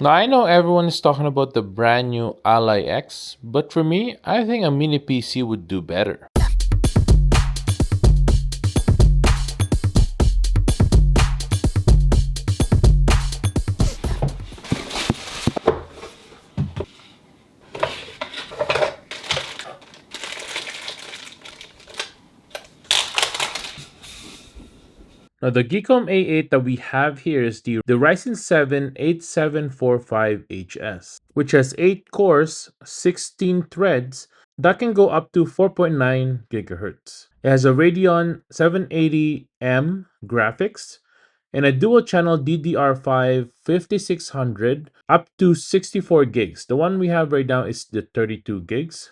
Now, I know everyone is talking about the brand new Ally X, but for me, I think a mini PC would do better. Now, the GEEKOM A8 that we have here is the Ryzen 7 8745HS, which has 8 cores, 16 threads that can go up to 4.9 gigahertz. It has a Radeon 780M graphics and a dual channel DDR5 5600 up to 64 gigs. The one we have right now is the 32 gigs.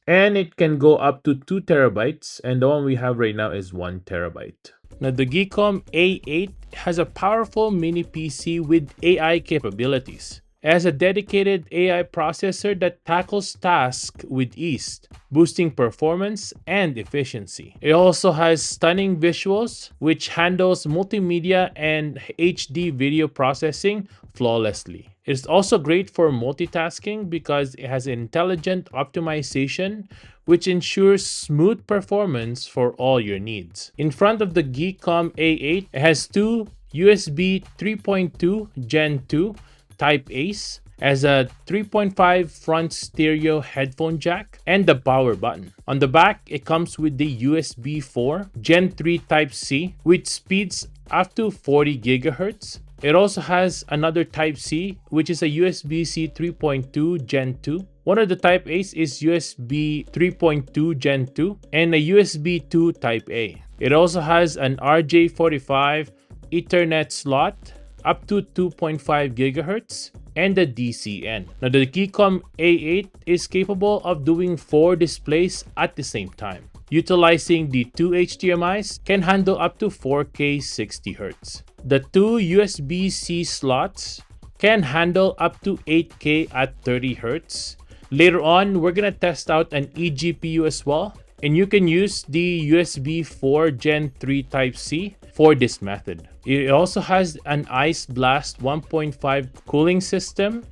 And it can go up to 2 terabytes, and the one we have right now is 1 terabyte. Now, the GEEKOM A8 has a powerful mini PC with AI capabilities. It has a dedicated AI processor that tackles tasks with ease, boosting performance and efficiency. It also has stunning visuals, which handles multimedia and HD video processing flawlessly. It's also great for multitasking because it has intelligent optimization, which ensures smooth performance for all your needs. In front of the GEEKOM A8, it has two USB 3.2 Gen 2 Type A's, as a 3.5 front stereo headphone jack, and the power button. On the back, it comes with the USB 4 Gen 3 Type C, which speeds up to 40 gigahertz. It also has another Type C, which is a USB-C 3.2 Gen 2. One of the Type A's is USB 3.2 Gen 2 and a USB 2 Type A. It also has an RJ45 Ethernet slot up to 2.5 gigahertz and the DCN. Now, the GEEKOM A8 is capable of doing 4 displays at the same time. Utilizing the 2 HDMIs, can handle up to 4K 60Hz. The 2 USB-C slots can handle up to 8K at 30Hz. Later on, we're gonna test out an eGPU as well, and you can use the USB 4 Gen 3 Type C for this method. It also has an Ice Blast 1.5 cooling system,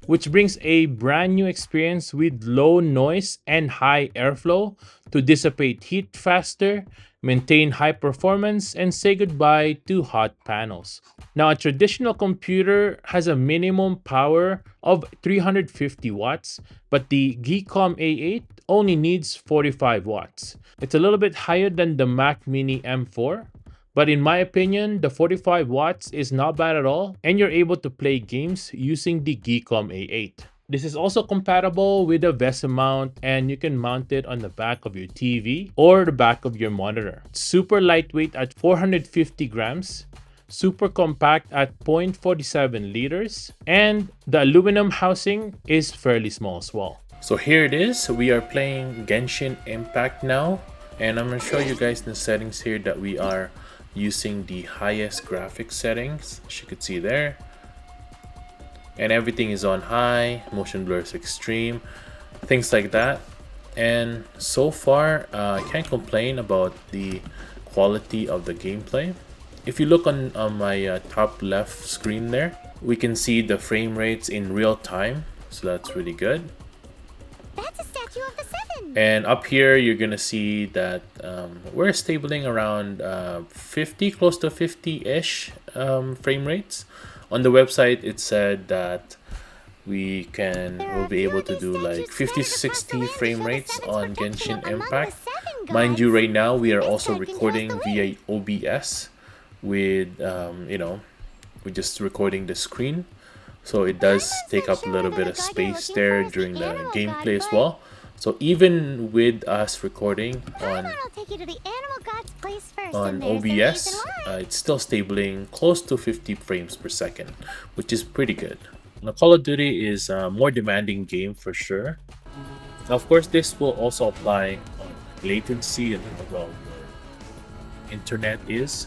which brings a brand new experience with low noise and high airflow to dissipate heat faster, maintain high performance, and say goodbye to hot panels. Now, a traditional computer has a minimum power of 350 watts, but the GEEKOM A8 only needs 45 watts. It's a little bit higher than the Mac Mini M4, but in my opinion, the 45 watts is not bad at all, and you're able to play games using the GEEKOM A8. This is also compatible with a VESA mount, and you can mount it on the back of your TV or the back of your monitor. It's super lightweight at 450 grams, super compact at 0.47 liters, and the aluminum housing is fairly small as well. So here it is. We are playing Genshin Impact now, and I'm going to show you guys the settings here that we are using the highest graphics settings, as you can see there, and everything is on high, motion blur is extreme, things like that. And so far I can't complain about the quality of the gameplay. If you look on my top left screen there, we can see the frame rates in real time, so that's really good. That's a statue of the Seven. And up here, you're gonna see that we're stabling around 50, close to 50-ish frame rates. On the website, it said that we'll be able to do like 50 to 60 frame rates on Genshin Impact. Mind you, right now we are also recording via OBS with we're just recording the screen, so it does take up a little bit of space there during the gameplay as well. So even with us recording on OBS, it's still stabling close to 50 frames per second, which is pretty good. Now, Call of Duty is a more demanding game for sure. Now, of course, this will also apply on latency and how well your internet is.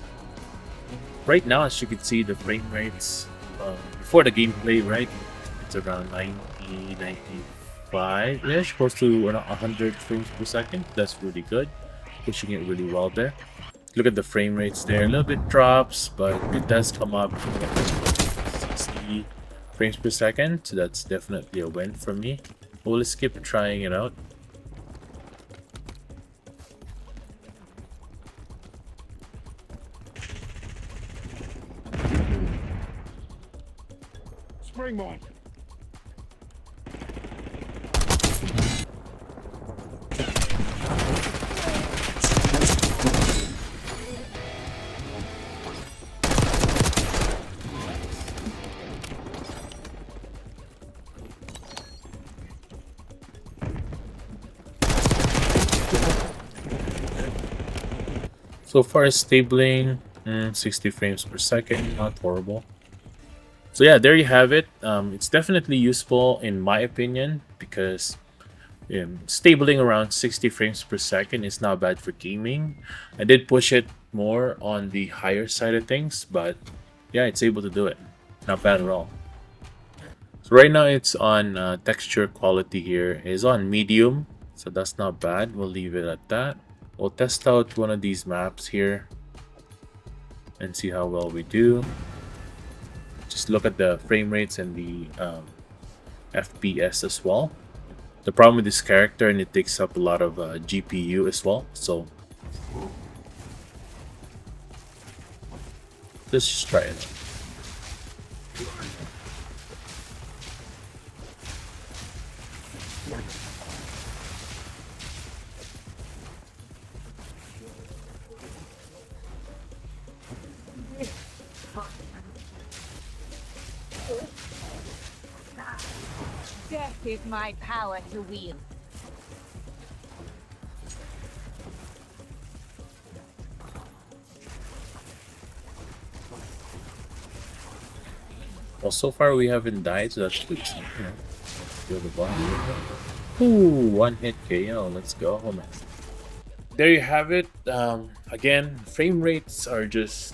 Right now, as you can see, the frame rates before the gameplay, right, it's around 90, 95-ish, close to 100 frames per second. That's really good, pushing it really well there. Look at the frame rates there, a little bit drops, but it does come up 60, frames per second, so that's definitely a win for me. We'll skip trying it out. Springmine. So far, stabling 60 frames per second, not horrible. So yeah, there you have it. It's definitely useful in my opinion because stabling around 60 frames per second is not bad for gaming. I did push it more on the higher side of things, but yeah, it's able to do it. Not bad at all. So right now it's on texture quality here is on medium, so that's not bad. We'll leave it at that. We'll test out one of these maps here and see how well we do. Just look at the frame rates and the FPS as well. The problem with this character, and it takes up a lot of GPU as well, so let's just try it. Death is my power to wield. Well, so far we haven't died, so that's good. Kill the boss. Ooh, one hit KO. Let's go, man. There you have it. Again, frame rates are just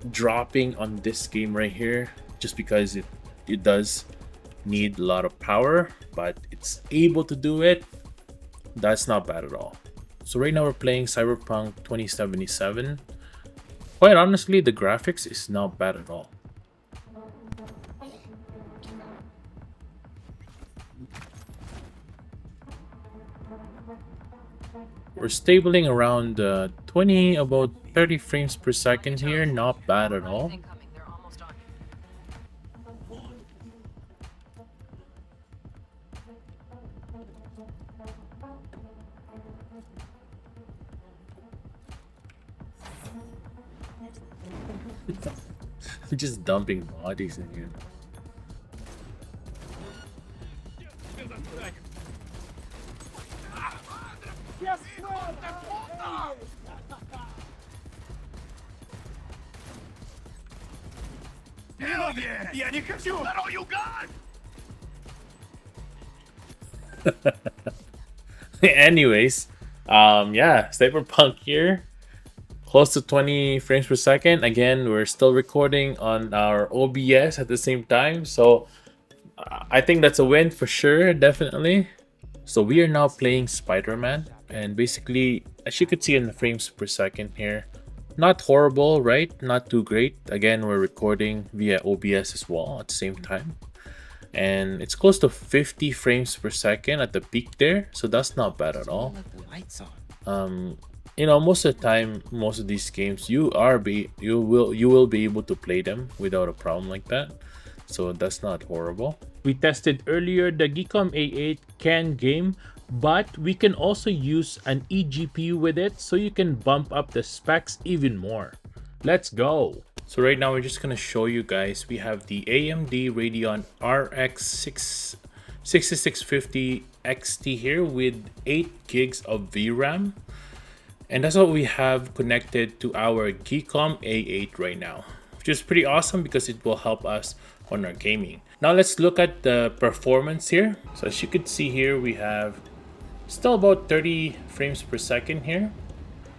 dropping on this game right here, just because it does need a lot of power, but it's able to do it. That's not bad at all. So right now we're playing Cyberpunk 2077. Quite honestly, the graphics is not bad at all. We're stabling around 20, about 30 frames per second here. Not bad at all. I'm just dumping bodies in here. Я не хочу! Здорово, you got! Anyways, yeah, Cyberpunk here. Close to 20 frames per second. Again, we're still recording on our OBS at the same time, so I think that's a win for sure, definitely. So we are now playing Spider-Man, and basically, as you could see in the frames per second here, not horrible, right? Not too great. Again, we're recording via OBS as well at the same time, and it's close to 50 frames per second at the peak there, so that's not bad at all. You know, most of the time, most of these games, you will be able to play them without a problem like that, so that's not horrible. We tested earlier the GEEKOM A8 CAN game, but we can also use an eGPU with it, so you can bump up the specs even more. Let's go. So right now we're just gonna show you guys, we have the AMD Radeon RX 6650 XT here with 8 gigs of VRAM. And that's what we have connected to our GEEKOM A8 right now, which is pretty awesome because it will help us on our gaming. Now let's look at the performance here. So as you can see here, we have still about 30 frames per second here.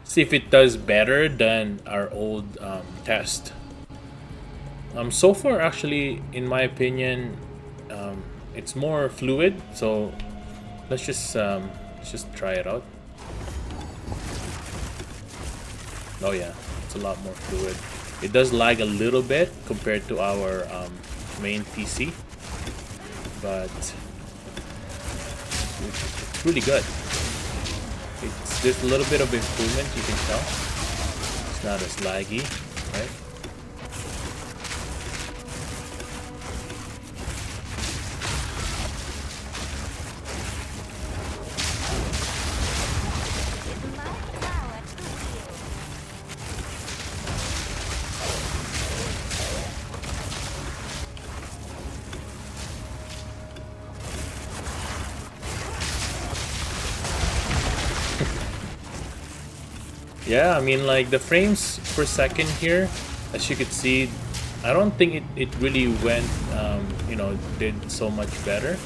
See if it does better than our old test. So far, actually, in my opinion, it's more fluid. So let's just try it out. Oh yeah, it's a lot more fluid. It does lag a little bit compared to our main PC, but it's really good. There's a little bit of improvement, you can tell. It's not as laggy, right? Yeah, I mean, like the frames per second here, as you could see, I don't think it really went, did so much better.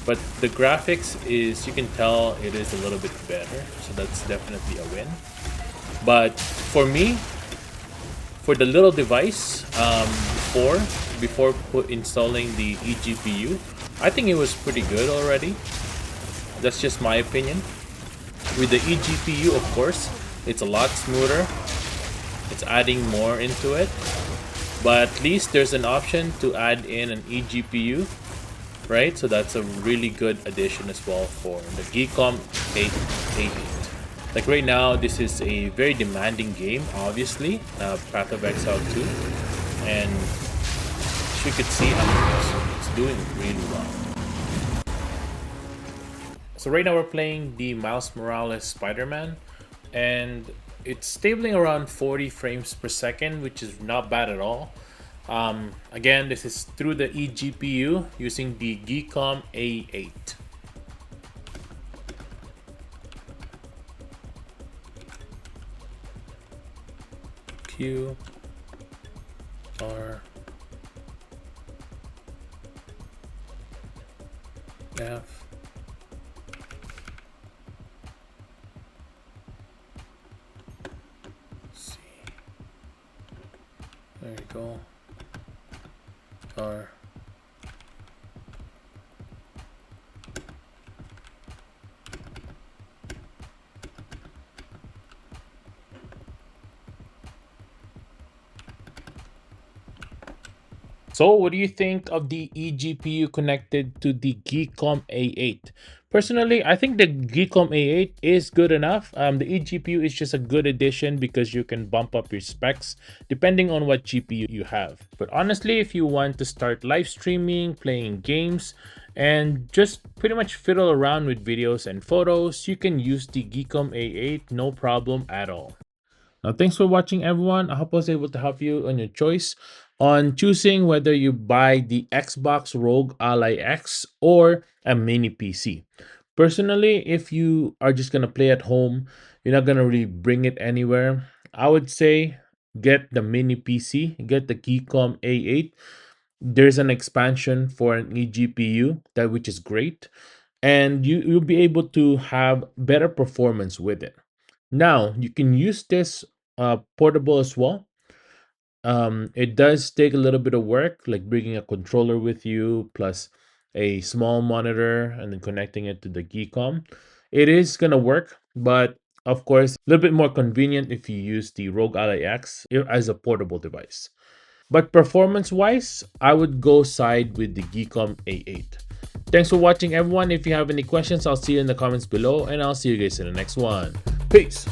But the graphics is, you can tell it is a little bit better. So that's definitely a win. But for me, for the little device, before installing the eGPU, I think it was pretty good already. That's just my opinion. With the eGPU, of course, it's a lot smoother. It's adding more into it. But at least there's an option to add in an eGPU, right? So that's a really good addition as well for the GEEKOM A8. Like right now, this is a very demanding game, obviously, Path of Exile 2. And as you could see, it's doing really well. So right now we're playing the Miles Morales Spider-Man, and it's stabling around 40 frames per second, which is not bad at all. Again, this is through the eGPU using the GEEKOM A8. Q R F C. There you go. R. So what do you think of the eGPU connected to the GEEKOM A8? Personally, I think the GEEKOM A8 is good enough. The eGPU is just a good addition because you can bump up your specs depending on what GPU you have. But honestly, if you want to start live streaming, playing games, and just pretty much fiddle around with videos and photos, you can use the GEEKOM A8 no problem at all. Now, thanks for watching, everyone. I hope I was able to help you on your choice on choosing whether you buy the XBOX ROG Ally X or a mini PC. Personally, if you are just going to play at home, you're not going to really bring it anywhere, I would say get the mini PC, get the GEEKOM A8. There's an expansion for an eGPU, which is great, and you'll be able to have better performance with it. Now, you can use this portable as well. It does take a little bit of work, like bringing a controller with you, plus a small monitor, and then connecting it to the GEEKOM. It is going to work, but of course, a little bit more convenient if you use the ROG Ally X as a portable device. But performance-wise, I would go side with the GEEKOM A8. Thanks for watching, everyone. If you have any questions, I'll see you in the comments below, and I'll see you guys in the next one. Peace!